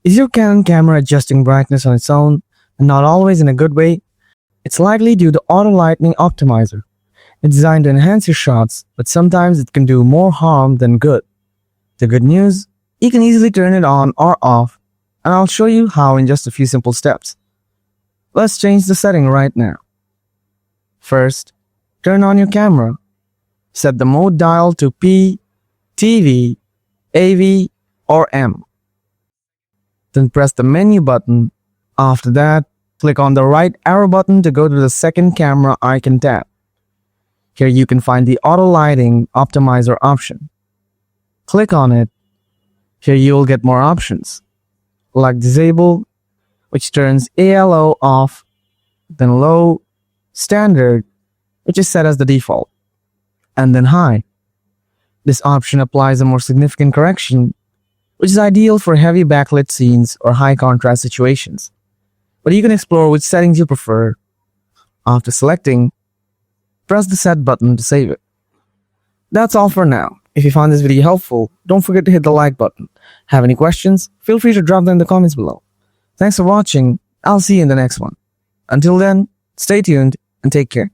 Is your Canon camera adjusting brightness on its own and not always in a good way? It's likely due to Auto Lighting Optimizer. It's designed to enhance your shots, but sometimes it can do more harm than good. The good news? You can easily turn it on or off, and I'll show you how in just a few simple steps. Let's change the setting right now. First, turn on your camera. Set the mode dial to P, TV, AV, or M. Then press the menu button. After that, click on the right arrow button to go to the second camera icon tab. Here you can find the Auto Lighting Optimizer option. Click on it. Here you will get more options, like Disable, which turns ALO off, then Low, Standard, which is set as the default, and then High. This option applies a more significant correction, which is ideal for heavy backlit scenes or high contrast situations. But you can explore which settings you prefer. After selecting, press the Set button to save it. That's all for now. If you found this video helpful, don't forget to hit the like button. Have any questions? Feel free to drop them in the comments below. Thanks for watching. I'll see you in the next one. Until then, stay tuned and take care.